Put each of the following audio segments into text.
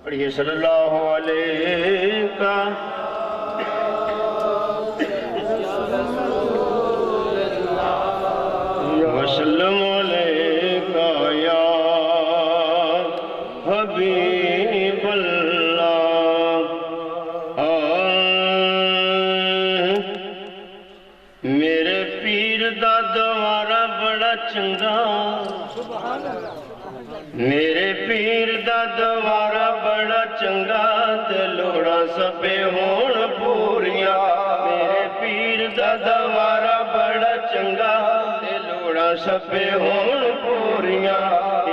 पढ़िए सल्लल्लाहु अलैहि वसल्लम अलैका या हबीबल्लाह। मेरे पीर दा दवारा बड़ा चंगा, मेरे पीर दा दवारा बड़ा चंगा, ते लोड़ा सबे होण पूरियां। मेरे पीर दा दवारा बड़ा चंगा, ते लोड़ा सबे होण पूरियां।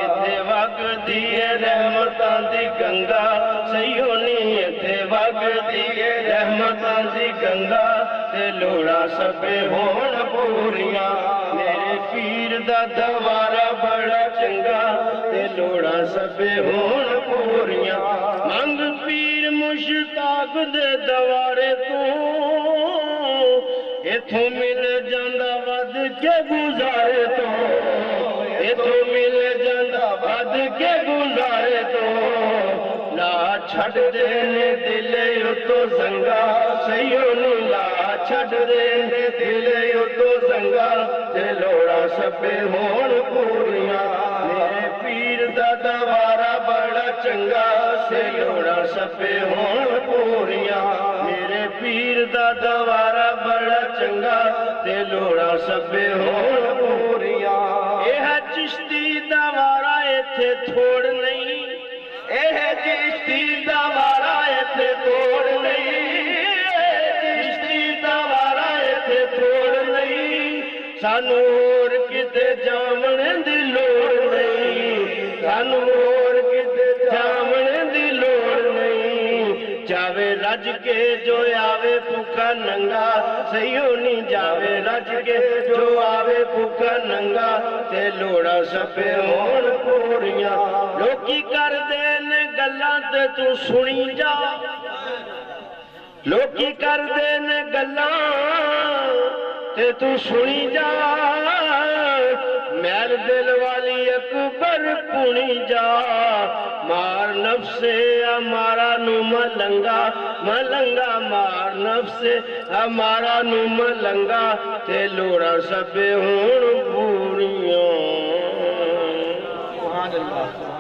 इत्थे वगदी है रहमतां दी गंगा, सही होनी इत्थे वगदी है रहमतां दी गंगा, ते लोड़ा सबे होण पूरियां। मेरे पीर दा दवारा बड़ा चंगा, ते लोड़ा सबे होण पूरियां। मंग पीर मुश्ताक दे दवारे तो, इथों मिल जांदा वध के गुजारे तो, इथों मिल जांदा वध के गुजारे तो। ला छड़ देने दिले उतो संगा, सही नी ला छड़ देने दिले उतो संगा, ते लोड़ा सबे होण पूरियां। मेरे पीर दा दवारा बड़ा चंगा, से लोड़ा सबे होण पूरियां। मेरे पीर दा दवारा बड़ा चंगा, ते लोड़ा सबे होण पूरियां। यह चिश्ती दवारा इत्थे थोड़ नहीं, यह चिश्ती दवारा इत्थे थोड़ नहीं, चिश्ती दवारा इत्थे थोड़ नहीं। सानू होर किते जावण दी लोड़ नहीं, सानू होर किते जावण दी लोड़ नहीं। जावे रज के जो आवे भूखा नंगा, सही होनी जावे रज के जो आवे भूखा नंगा, ते लोड़ा सबे होण पूरियां। लोकी करदे ने गल्लां ते तू सुनी जा, लोकी करदे ने गल्लां ते तू सुनी जा। मैल दिल वाली अकबर पुनी जा, मार नफ्से हमारा नू मलंगा, मलंगा मार नफ्से हमारा नू मलंगा, ते लोड़ा सबे होण पूरियां।